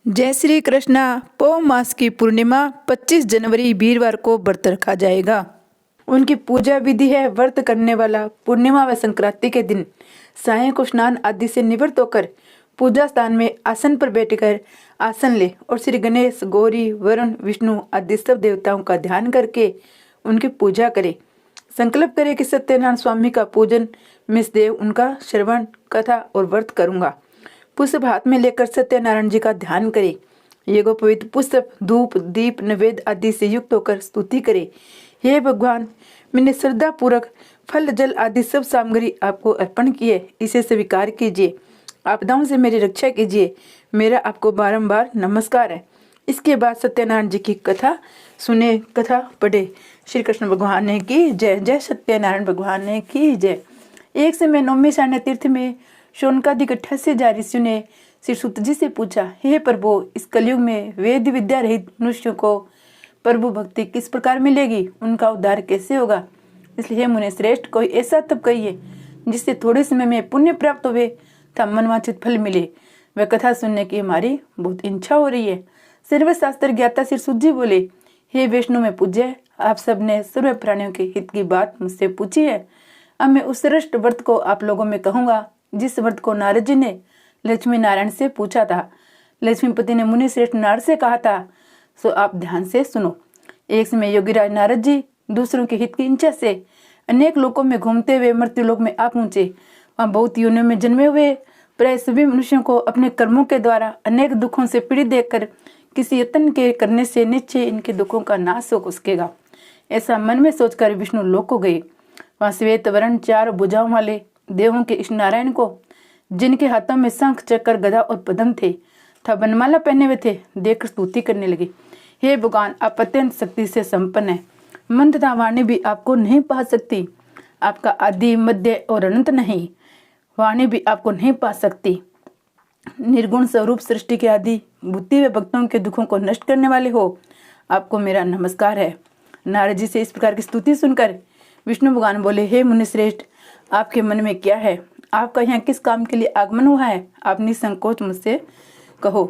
जय श्री कृष्णा। पौष मास की पूर्णिमा 25 जनवरी वीरवार को व्रत रखा जाएगा। उनकी पूजा विधि है। व्रत करने वाला पूर्णिमा व संक्रांति के दिन सायं को स्नान आदि से निवृत्त होकर पूजा स्थान में आसन पर बैठकर आसन ले और श्री गणेश, गौरी, वरुण, विष्णु आदि सब देवताओं का ध्यान करके उनकी पूजा करे। संकल्प करे कि सत्यनारायण स्वामी का पूजन मैं सदैव उनका श्रवण, कथा और व्रत करूंगा। पुष्प हाथ में लेकर सत्यनारायण जी का ध्यान करे। ये गो पवित्र पुष्प, धूप, दीप, नैवेद्य आदि से युक्त होकर स्तुति करे। हे भगवान, मैंने श्रद्धा पूर्वक फल, जल आदि सब सामग्री आपको अर्पण की है, इसे स्वीकार कीजिए। आपदाओं से मेरी रक्षा कीजिए। मेरा आपको बारंबार नमस्कार है। इसके बाद सत्यनारायण जी की कथा सुने, कथा पढ़े। श्री कृष्ण भगवान ने की जय। जय सत्यनारायण भगवान ने की जय। एक समय नौमी सारण्य तीर्थ में शौनकादिक 88 जा ऋषियों ने श्री सूत जी से पूछा, हे प्रभु, इस कलयुग में वेद विद्या रहित मनुष्यों को प्रभु भक्ति किस प्रकार मिलेगी? उनका उद्धार कैसे होगा? इसलिए हे मुनि श्रेष्ठ, कोई ऐसा तप कहिए जिससे थोड़े समय में पुण्य प्राप्त हुए तथा मनवांछित फल मिले। वह कथा सुनने की हमारी बहुत इच्छा हो रही है। सर्वशास्त्र ज्ञाता श्री सूत जी बोले, हे वैष्णव में पूज्य, आप सबने सर्व प्राणियों के हित की बात मुझसे पूछी है। अब मैं उस श्रेष्ठ व्रत को आप लोगों में कहूंगा जिस व्रत को नारद जी ने लक्ष्मी नारायण से पूछा था। लक्ष्मीपति ने मुनि श्रेष्ठ नारद से कहा था, सो आप ध्यान से सुनो। एक समय योगीराज नारद जी दूसरों के हित की इच्छा से अनेक लोकों में घूमते हुए मृत्यु लोक में आ पहुंचे। वहाँ बहुत योनियों में जन्मे हुए प्राय सभी मनुष्यों को अपने कर्मों के द्वारा अनेक दुखों से पीड़ित देखकर किसी यत्न के करने से निश्चय इनके दुखों का नाश हो सकेगा, ऐसा मन में सोचकर विष्णु लोक को गए। वहाँ श्वेत वर्ण 4 भुजाओं वाले देवों के इस नारायण को, जिनके हाथों में शंख, चक्र, गदा और पद्म थे तथा बनमाला पहने हुए थे, देखकर स्तुति करने लगे। हे भगवान, आप अत्यंत शक्ति से संपन्न है। मन तथा वाणी भी आपको नहीं पा सकती। आपका आदि, मध्य और अनंत नहीं। वाणी भी आपको नहीं पा सकती। निर्गुण स्वरूप सृष्टि के आदि, बुद्धि व भक्तों के दुखों को नष्ट करने वाले हो। आपको मेरा नमस्कार है। नारद जी से इस प्रकार की स्तुति सुनकर विष्णु भगवान बोले, हे मुनि श्रेष्ठ, आपके मन में क्या है? आपका यहाँ किस काम के लिए आगमन हुआ है? आप निसंकोच मुझसे कहो।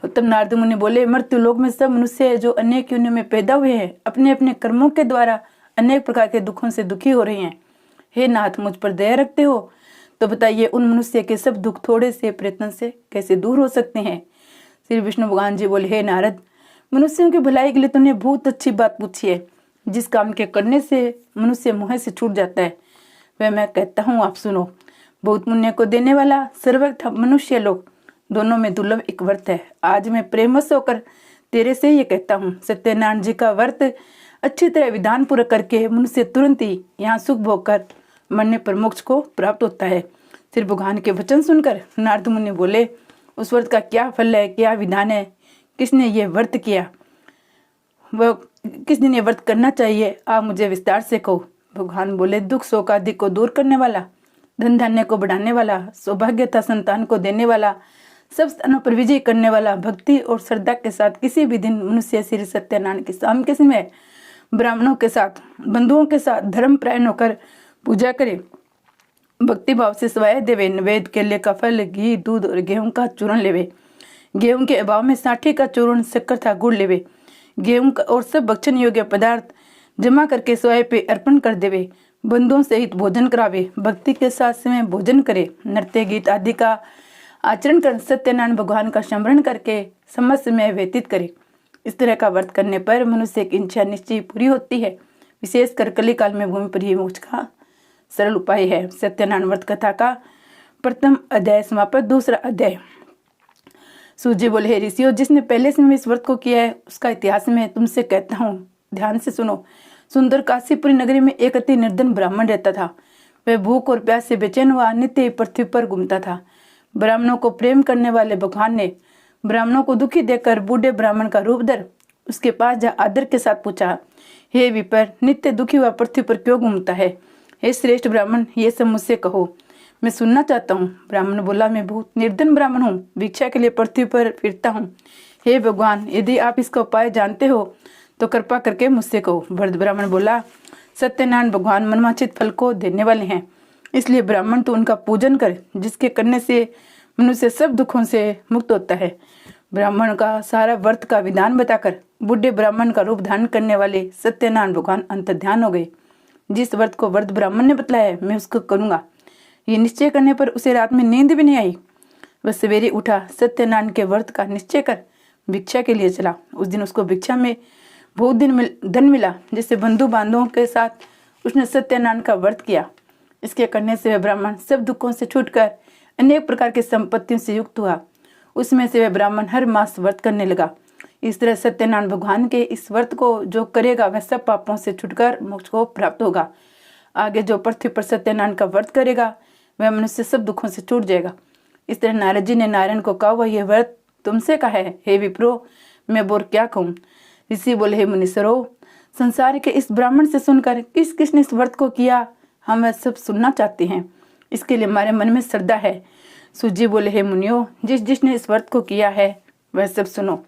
तब नारद मुनि बोले, मृत्यु लोक में सब मनुष्य जो अनेक योनियों में पैदा हुए हैं, अपने अपने कर्मों के द्वारा अनेक प्रकार के दुखों से दुखी हो रहे हैं। हे नाथ, मुझ पर दया रखते हो तो बताइए, उन मनुष्य के सब दुख थोड़े से प्रयत्न से कैसे दूर हो सकते हैं? श्री विष्णु भगवान जी बोले, हे नारद, मनुष्यों की भलाई के लिए तुमने बहुत अच्छी बात पूछी है। जिस काम के करने से मनुष्य मोह से छूट जाता है वह मैं कहता हूँ, आप सुनो। बहुत पुण्य को देने वाला सर्वथा मनुष्य लोग दोनों में दुर्लभ एक व्रत है। आज मैं प्रेमवश होकर तेरे से ये कहता हूँ, सत्यनारायण जी का व्रत अच्छी तरह विधान पूरा करके मनुष्य तुरंत ही यहाँ सुख भोग कर मरने पर मोक्ष को प्राप्त होता है। श्री भगवान के वचन सुनकर नारद मुनि बोले, उस व्रत का क्या फल है, क्या विधान है, किसने ये व्रत किया, वह किस दिन ये व्रत करना चाहिए, आप मुझे विस्तार से कहो। भगवान बोले, दुख शोक आदि को दूर करने वाला, धन धान्य को बढ़ाने वाला, सौभाग्य तथा संतान को देने वाला, सब स्थानों पर विजय करने वाला, भक्ति और श्रद्धा के साथ किसी भी दिन मनुष्य श्री सत्यनारायण की शाम के समय ब्राह्मणों के साथ, बंधुओं के साथ धर्म प्रायण होकर पूजा करे, भक्ति भाव से सवाय देवे, नैवेद्य, केले का फल, घी, दूध और गेहूं का चूर्ण लेवे। गेहूं के अभाव में साठी का चूर्ण, शक्कर था गुड़ लेवे। गेहूं का और सब भक्षण योग्य पदार्थ जमा करके स्वयं पे अर्पण कर देवे। बंधुओं सहित भोजन करावे, भक्ति के साथ समय भोजन करे, नृत्य गीत आदि का आचरण कर सत्यनारायण भगवान का स्मरण करके समस्त समय व्यतीत करे। इस तरह का व्रत करने पर मनुष्य की इच्छा निश्चय पूरी होती है। विशेषकर कली काल में भूमि पर ही मोक्ष का सरल उपाय है। सत्यनारायण व्रत कथा का प्रथम अध्याय समाप्त। दूसरा अध्याय। सूजी बोले, हे ऋषियों, जिसने पहले समय इस व्रत को किया है उसका इतिहास मैं तुमसे कहता हूँ, ध्यान से सुनो। सुंदर काशीपुरी नगरी में एक अति निर्धन ब्राह्मण रहता था। वह भूख और प्यास से बेचैन हुआ नित्य पृथ्वी पर घूमता था। ब्राह्मणों को प्रेम करने वाले भगवान ने ब्राह्मणों को दुखी देखकर बूढ़े ब्राह्मण का रूप धर उसके पास जा आदर के साथ पूछा, हे विपर, नित्य दुखी हुआ पृथ्वी पर क्यों घूमता है? हे श्रेष्ठ ब्राह्मण, ये सब मुझसे कहो, मैं सुनना चाहता हूँ। ब्राह्मण बोला, मैं बहुत निर्धन ब्राह्मण हूँ, भिक्षा के लिए पृथ्वी पर फिरता हूँ। हे भगवान, यदि आप इसका उपाय जानते हो तो कृपा करके मुझसे कहो। वृद्ध ब्राह्मण बोला, सत्यनारायण भगवान मनवांछित फल को देने वाले हैं, इसलिए ब्राह्मण तो उनका पूजन कर, जिसके करने से मनुष्य सब दुखों से मुक्त होता है। ब्राह्मण का सारा व्रत का विधान बताकर बूढ़े ब्राह्मण का रूप धारण करने वाले सत्यनारायण भगवान अंतर्ध्यान हो गए। जिस व्रत को वृद्ध ब्राह्मण ने बतलाया मैं उसको करूंगा, ये निश्चय करने पर उसे रात में नींद भी नहीं आई। वह सवेरे उठा, सत्यनारायण के व्रत का निश्चय कर भिक्षा के लिए चला। उस दिन उसको भिक्षा में बहुत धन मिला, जिससे बंधु बांधवों के साथ उसने सत्यनारायण का व्रत किया। इसके करने से वह ब्राह्मण सब दुखों से छूटकर अनेक प्रकार की संपत्तियों से युक्त हुआ। उसमें से वह ब्राह्मण हर मास व्रत करने लगा। इस तरह सत्यनारायण भगवान के इस व्रत को जो करेगा वह सब पापों से छुटकर मोक्ष को प्राप्त होगा। आगे जो पृथ्वी पर सत्यनारायण का व्रत करेगा वह मनुष्य सब दुखों से छूट जाएगा। इस तरह नारद जी ने नारायण को कहा, वह यह व्रत तुमसे का है, हे विप्रो, मैं बोर क्या कहूँ। ऋषि बोले, हे मुनीश्वरो, संसार के इस ब्राह्मण से सुनकर किस किसने इस व्रत को किया, हम वह सब सुनना चाहते हैं। इसके लिए हमारे मन में श्रद्धा है। सूजी बोले, हे मुनियो, जिसने इस व्रत को किया है वह सब सुनो।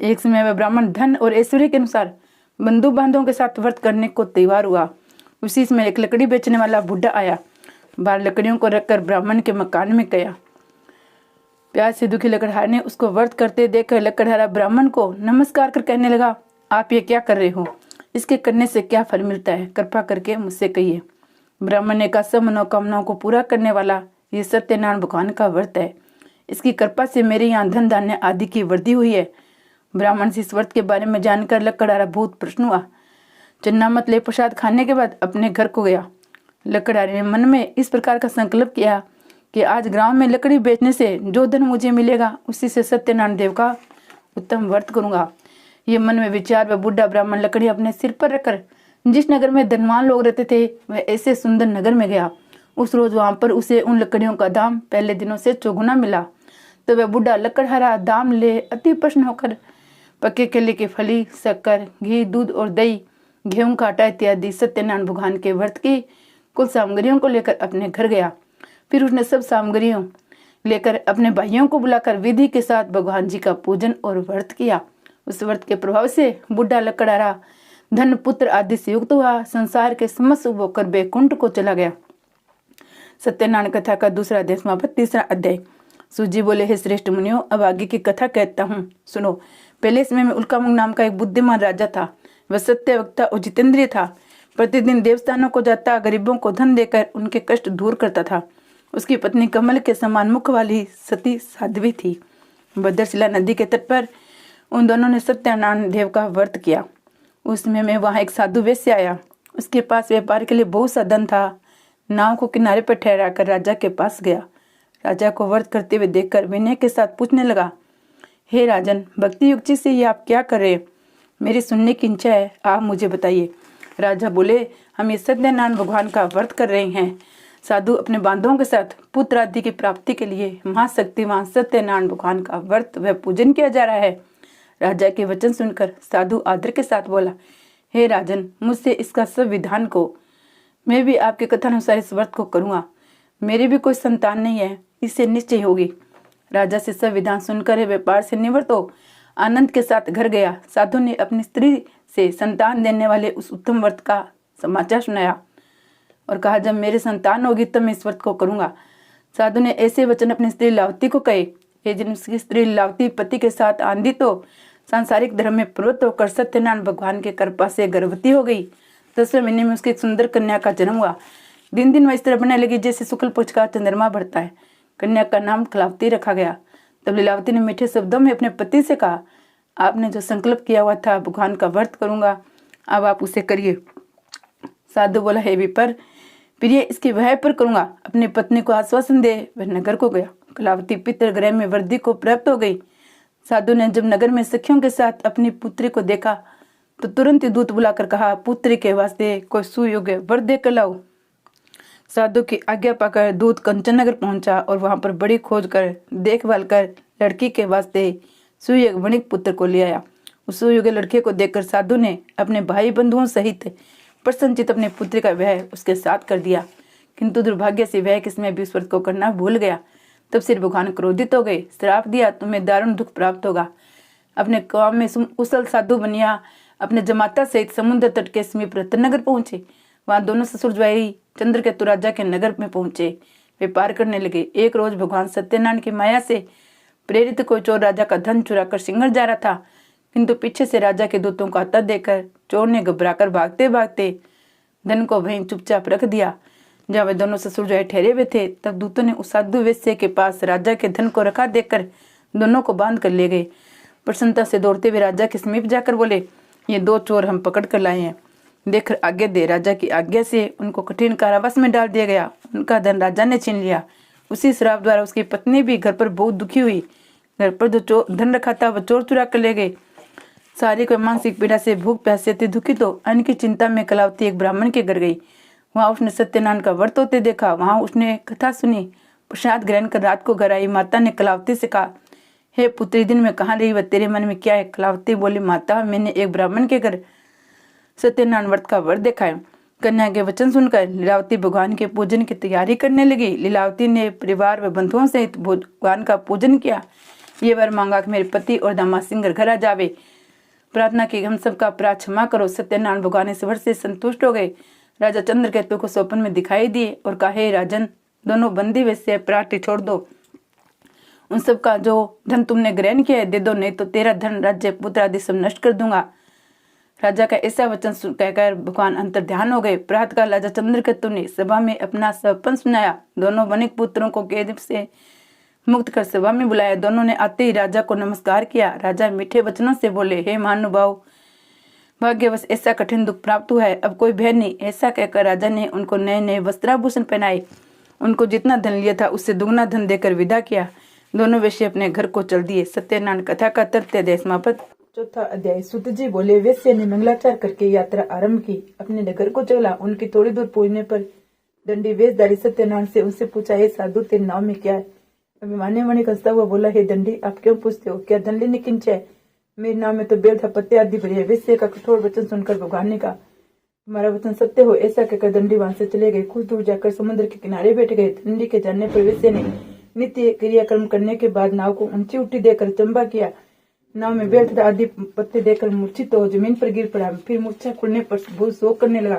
एक समय वह ब्राह्मण धन और ऐश्वर्य के अनुसार बंधु बांधवों के साथ व्रत करने को तैयार हुआ। उसी समय एक लकड़ी बेचने वाला बुढ़ा आया। बाहर लकड़ियों को रखकर ब्राह्मण के मकान में गया। प्यास से दुखी लकड़हार ने उसको व्रत करते देखकर लकड़हारा ब्राह्मण को नमस्कार कर कहने लगा, आप ये क्या कर रहे हो, इसके करने से क्या फल मिलता है, कृपा करके मुझसे कहिए। ब्राह्मण ने कहा, सब मनोकामनाओं को पूरा करने वाला ये सत्यनारायण भगवान का व्रत है। इसकी कृपा से मेरे यहाँ धन धान्य आदि की वृद्धि हुई है। ब्राह्मण से इस व्रत के बारे में जानकर लकड़हारा बहुत प्रसन्न हुआ। चन्ना मत ले प्रसाद खाने के बाद अपने घर को गया। लकड़हारे ने मन में इस प्रकार का संकल्प किया कि आज ग्राम में लकड़ी बेचने से जो धन मुझे मिलेगा उसी से सत्यनारायण देव का उत्तम व्रत करूंगा। ये मन में विचार वह बूढ़ा ब्राह्मण लकड़ी अपने सिर पर रखकर जिस नगर में धनवान लोग रहते थे वह ऐसे सुंदर नगर में गया। उस रोज वहां पर उसे उन लकड़ियों का दाम पहले दिनों से चौगुना मिला। तो वह बूढ़ा लकड़हारा दाम ले अति प्रसन्न होकर पके केले की फली, शक्कर, घी, दूध और दही, गेहूं का आटा इत्यादि सत्यनारायण भगवान के व्रत की कुल सामग्रियों को लेकर अपने घर गया। फिर उसने सब सामग्रियों लेकर अपने भाइयों को बुलाकर विधि के साथ भगवान जी का पूजन और व्रत किया। उस व्रत के प्रभाव से बुढ़ा लकड़हारा धन, पुत्र आदि से युक्त हुआ। संसार के समस्त होकर बैकुंठ को चला गया। सत्यनारायण कथा का दूसरा अध्याय समाप्त। तीसरा अध्याय। सूजी बोले, हे श्रेष्ठ मुनियो, अब आगे की कथा कहता हूँ, सुनो। पहले समय में उल्कामुख नाम का एक बुद्धिमान राजा था। वह सत्य वक्ता और जितेंद्रिय था। प्रतिदिन देवस्थानों को जाता, गरीबों को धन देकर उनके कष्ट दूर करता था। उसकी पत्नी कमल के समान मुख वाली सती साध्वी थी। भद्रशिला नदी के तट पर उन दोनों ने सत्यनारायण देव का व्रत किया। उस समय में वहां एक साधु वैश्य आया। उसके पास व्यापार के लिए बहुत सा धन था। नाव को किनारे पर ठहराकर राजा के पास गया। राजा को व्रत करते हुए देखकर विनय के साथ पूछने लगा, हे राजन, भक्ति युक्ति से ये आप क्या कर रहे हैं? मेरी सुनने की इच्छा है, आप मुझे बताइए। राजा बोले, हम ये सत्यनारायण भगवान का व्रत कर रहे हैं। साधु अपने बांधवों के साथ पुत्र आदि की प्राप्ति के लिए महाशक्तिमान सत्यनारायण भगवान का व्रत व पूजन किया जा रहा है। राजा के वचन सुनकर साधु आदर के साथ बोला, हे राजन, मुझसे इसका सब विधान को, मैं भी आपके कथानुसार इस व्रत को करूंगा। मेरी भी कोई संतान नहीं है, इससे निश्चय होगी। राजा से सब विधान सुनकर व्यापार से निवृत्त हो आनंद के साथ घर गया। साधु ने अपनी स्त्री से संतान देने वाले उस उत्तम व्रत का समाचार सुनाया और कहा, जब मेरी संतान होगी तब मैं इस व्रत को करूंगा। साधु ने ऐसे वचन अपनी स्त्री लावती को कहे। ये जन्म की स्त्री लावती पति के साथ आंधी तो सांसारिक धर्म में प्रवृत्त होकर सत्यनारायण भगवान के कृपा से गर्भवती हो गई। 10वें महीने में उसकी एक सुंदर कन्या का जन्म हुआ। दिन दिन वह इस तरह बनने लगी जैसे शुक्ल पक्ष का चंद्रमा बढ़ता है। कन्या का नाम लीलावती रखा गया। तब लीलावती ने मीठे शब्दों में अपने पति से कहा, आपने जो संकल्प किया हुआ था भगवान का व्रत करूंगा, अब आप उसे करिए। साधु बोला, हे विपर, प्रिय, इसकी वह पर करूंगा। अपनी पत्नी को आश्वासन दे वह नगर को गया। कलावती पितर गृह में वृद्धि को प्राप्त हो गई। साधु ने जब नगर में सखियों के साथ अपनी पुत्री को देखा तो तुरंत ही दूत बुलाकर कहा, पुत्री के वास्ते कोई सुयोग्य वर देकर लाओ। साधु की आज्ञा पाकर दूत कंचन नगर पहुंचा और वहां पर बड़ी खोज कर देखभाल कर लड़की के वास्ते सुयोग्य वणिक पुत्र को ले आया। उस सुयोग्य लड़के को देखकर साधु ने अपने भाई बंधुओं सहित प्रसन्नचित अपने पुत्र का विवाह उसके साथ कर दिया। किंतु दुर्भाग्य से वह किसमें भी इस व्रत को करना भूल गया। तब श्री भगवान क्रोधित हो गए, श्राप दिया, तुम्हें दारुण दुख प्राप्त होगा। अपने काम में कुशल साधु बनिया अपने जमाता सहित समुद्र तट के समीप रत्नगर पहुंचे। वहां दोनों ससुर ज्वाई चंद्रकेतु राजा के नगर में पहुंचे। व्यापार करने लगे। एक रोज भगवान सत्यनारायण की माया से प्रेरित कोई चोर राजा का धन चुराकर सिंघर जा रहा था, किंतु पीछे से राजा के दूतों को आता देखकर चोर ने घबराकर भागते भागते धन को वहीं चुपचाप रख दिया। जब वे दोनों ससुर जो ठहरे हुए थे, तब दूतों ने उस साधु वेश्या के पास राजा के धन को रखा देखकर दोनों को बांध कर ले गए। प्रसन्नता से दौड़ते हुए राजा के समीप जाकर बोले, ये 2 चोर हम पकड़ कर लाए हैं, देखकर आज्ञा दे। राजा की आज्ञा से उनको कठिन कारावास में डाल दिया गया। उनका धन राजा ने छीन लिया। उसी श्राप द्वारा उसकी पत्नी भी घर पर बहुत दुखी हुई। घर पर जो धन रखा था वह चोर चुरा कर ले गए। शारीरिक व मानसिक पीड़ा से भूख प्यास से दुखित हो अन्न की चिंता में कलावती एक ब्राह्मण के घर गई। वहां उसने सत्यनारायण का व्रत होते देखा। वहां उसने कथा सुनी, प्रसाद ग्रहण कर रात को घर आई। माता ने कलावती से कहा, हे पुत्री, दिन में कहाँ रही, वह तेरे मन में क्या है? कलावती बोली, माता, मैंने एक ब्राह्मण के घर सत्यनारायण व्रत का व्रत देखा है। कन्या के वचन सुनकर लीलावती भगवान के पूजन की तैयारी करने लगी। लीलावती ने परिवार व बंधुओं सहित भगवान का पूजन किया। ये वर मांगा कि मेरे पति और दामाद सिंह घर आ जावे। प्रार्थना की, हम सबका अपराध क्षमा करो। सत्यनारायण भगवान इस वर से संतुष्ट हो गए। राजा चंद्रकेतु को स्वप्न में दिखाई दिए और कहा, हे राजन, दोनों बंदी वैसे प्रार्थी छोड़ दो। उन सब का जो धन तुमने ग्रहण किया है दे दो, नहीं तो तेरा धन, राज्य, पुत्र आदि सब नष्ट कर दूंगा। राजा का ऐसा वचन कहकर भगवान अंतर ध्यान हो गए। प्रातःकाल राजा चंद्रकेतु ने सभा में अपना सपन सुनाया। दोनों वणिक पुत्रों को कैद से मुक्त कर सभा में बुलाया। दोनों ने आते ही राजा को नमस्कार किया। राजा मीठे वचनों से बोले, हे महानुभाव, भाग्यवश ऐसा कठिन दुख प्राप्त हुआ है, अब कोई भय नहीं। ऐसा कहकर राजा ने उनको नए नए वस्त्राभूषण पहनाए। उनको जितना धन लिया था उससे दुगना धन देकर विदा किया। दोनों वेश्या अपने घर को चल दिए। सत्यनारायण कथा का 3 अध्याय समाप्त। 4 अध्याय। सूत जी बोले, वेश्या ने मंगलाचार करके यात्रा आरंभ की। अपने नगर को चला। उनकी थोड़ी दूर पहुंचने पर दंडी वेशधारी सत्यनारायण से उनसे पूछा, हे साधु, तेरे नाम में क्या है? अभिमानी मणि हंसता हुआ बोला, हे दंडी, आप क्यों पूछते हो? क्या धन लेने किंच है? मेरे नाम में तो बेल था, पत्ते आदि भरी है। वेश्या का कठोर वचन सुनकर भगवान ने कहा, तुम्हारा वचन सत्य हो। ऐसा कहकर दंडी वहां से चले गए। कुछ दूर जाकर समुद्र के किनारे बैठ गए। दंडी के जानने पर वेश्या ने नित्य क्रियाक्रम करने के बाद नाव को ऊंची उठी देकर चंबा किया। नाव में बेल्ट आदि पत्ते देकर मूर्छित तो जमीन पर गिर पड़ा। फिर मूर्छा खुलने पर बहुत शोक करने लगा।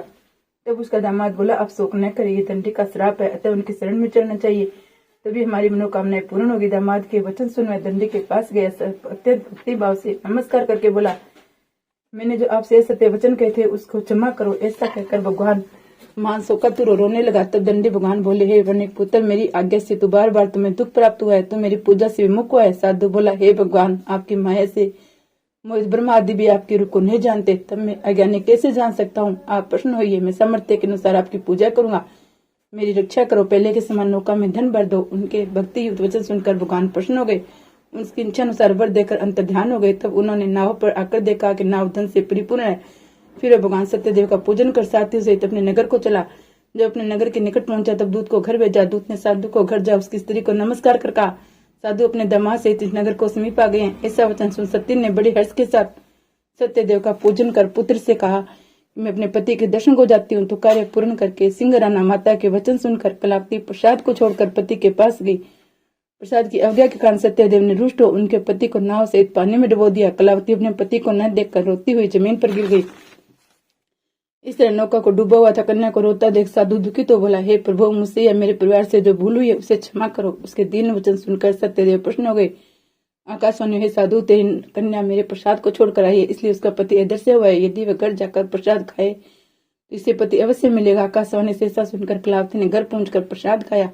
तब उसका दामाद बोला, आप शोक न करिए, दंडी का श्राप है, अतः उनकी शरण में चलना चाहिए, तभी हमारी मनोकामनाएं पूर्ण होगी। दामाद के वचन सुन दंडी के पास गया। अत्यंत भक्ति भाव से नमस्कार करके बोला, मैंने जो आपसे सत्य वचन कहे थे उसको क्षमा करो। ऐसा कहकर भगवान मान शोकातुर रोने लगा। तब दंडी भगवान बोले, हे वणिक पुत्र, मेरी आज्ञा से तो बार बार तुम्हें दुख प्राप्त हुआ है, तो मेरी पूजा से विमुख हुआ है। साधु बोला, हे भगवान, आपकी माया से मोहित ब्रह्मा आदि भी आपकी रूप को नहीं जानते, तब मैं अज्ञानी कैसे जान सकता हूँ? आप प्रश्न होइए, मैं सामर्थ्य के अनुसार आपकी पूजा करूंगा, मेरी रक्षा करो। पहले के समान नौका में धन भर दो। उनके भक्ति युक्त वचन सुनकर भगवान प्रसन्न हो गए। उनकी इच्छा अनुसार वर देकर अंतर ध्यान हो गए। तब उन्होंने नाव पर आकर देखा कि नाव धन से परिपूर्ण है। फिर भगवान सत्यदेव का पूजन कर साथियों सहित अपने नगर को चला। जब अपने नगर के निकट पहुंचा तब दूत को घर भेजा। दूत ने साधु को घर जा उसकी स्त्री को नमस्कार कर कहा, साधु अपने दामाद सहित इस नगर को समीप आ गए हैं। ऐसा वचन सुन सत्य ने बड़े हर्ष के साथ सत्यदेव का पूजन कर पुत्र से कहा, मैं अपने पति के दर्शन को जाती हूँ। तो कार्य पूर्ण करके सिंहराना माता के वचन सुनकर कलावती प्रसाद को छोड़कर पति के पास गई। प्रसाद की अवज्ञा के कारण सत्यदेव ने रुष्ट हो उनके पति को नाव सहित पानी में डुबो दिया। कलावती अपने पति को न देखकर रोती हुई जमीन पर गिर गई। इस तरह नौका को डूबा हुआ था। कन्या को रोता देख साधु दुखी तो बोला, हे प्रभु, मुझसे या मेरे परिवार से जो भूल हुई है उसे क्षमा करो। उसके दीन वचन सुनकर सत्यदेव प्रसन्न हो गए। आकाशवाणी, हे साधु, तेरी कन्या मेरे प्रसाद को छोड़कर आई है, इसलिए उसका पति इधर से हुआ है। यदि वह घर जाकर प्रसाद खाए तो इसे पति अवश्य मिलेगा। आकाशवाणी से ऐसा सुनकर कलावती ने घर पहुंचकर प्रसाद खाया।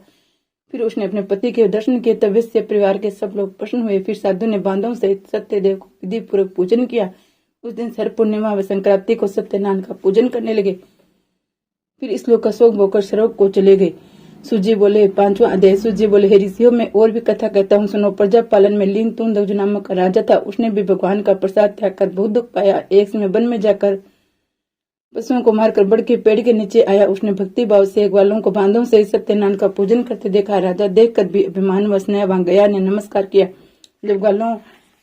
फिर उसने अपने पति के दर्शन किए। तब वेश्या परिवार के सब लोग प्रसन्न हुए। फिर साधु ने बांधों सहित सत्यदेव को विधि पूर्वक पूजन किया। उस दिन सर पूर्णिमा व संक्रांति को सत्यनारायण का पूजन करने लगे। फिर इस लोक का शोक होकर सरोवर को चले गए। सूजी बोले, 5वां अध्याय। सूजी बोले, हे ऋषियों, मैं और भी कथा कहता हूँ, सुनो। प्रजा पालन में लीन तुंग नामक राजा था। उसने भी भगवान का प्रसाद त्याग कर बहुत दुख पाया। एक समय वन में जाकर पशुओं को मारकर बड़ के पेड़ के नीचे आया। उसने भक्ति भाव से ग्वालों को बांधों से सत्यनारायण का पूजन करते देखा। राजा देखकर भी अभिमान वश वहां गया, ने नमस्कार किया। जब ग्वालों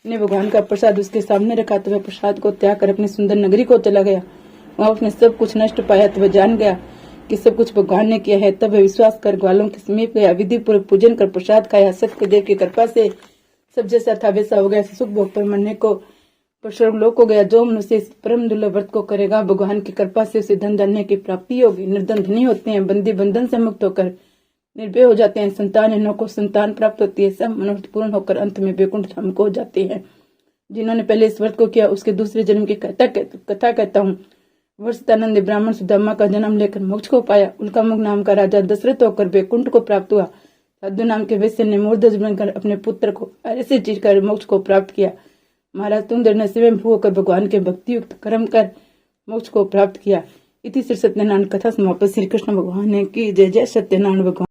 ने भगवान का प्रसाद उसके सामने रखा तो वह प्रसाद को त्याग कर अपनी सुंदर नगरी को चला गया। वहां उसने सब कुछ नष्ट पाया तो वह जान गया कि सब कुछ भगवान ने किया है। तब वह विश्वास कर ग्वालों के समीप गया, विधि पूर्वक पूजन कर प्रसाद खाया। सत्यदेव की कृपा से सब जैसा था वैसा हो गया। सुख भोग पर मरने को पर स्वर्गलोक हो गया। जो मनुष्य इस परम दुर्लभ व्रत को करेगा, भगवान की कृपा से उसे धन जानने की प्राप्ति होगी। निर्धन धनी होते हैं, बंदी बंधन से मुक्त होकर निर्भय हो जाते हैं। संतानहीनों को संतान प्राप्त होती है। सब मनोरथ पूर्ण होकर अंत में वैकुंठ धाम को हो जाते हैं। जिन्होंने पहले इस व्रत को किया उसके दूसरे जन्म की कथा कहता हूँ। वर्षितानंद ब्राह्मण सुदामा का जन्म लेकर मोक्ष को पाया। उनका मुख नाम का राजा दशरथ होकर वैकुंठ को प्राप्त हुआ। साधु नाम के वैश्य ने मूर्धज बनकर अपने पुत्र को ऐसे चीज कर मोक्ष को प्राप्त किया। महाराज तुंदर ने स्वयं होकर भगवान के भक्ति युक्त कर्म कर मोक्ष को प्राप्त किया। इति श्री सत्यनारायण कथा समाप्त। श्री कृष्ण भगवान की जय। जय सत्यनारायण भगवान।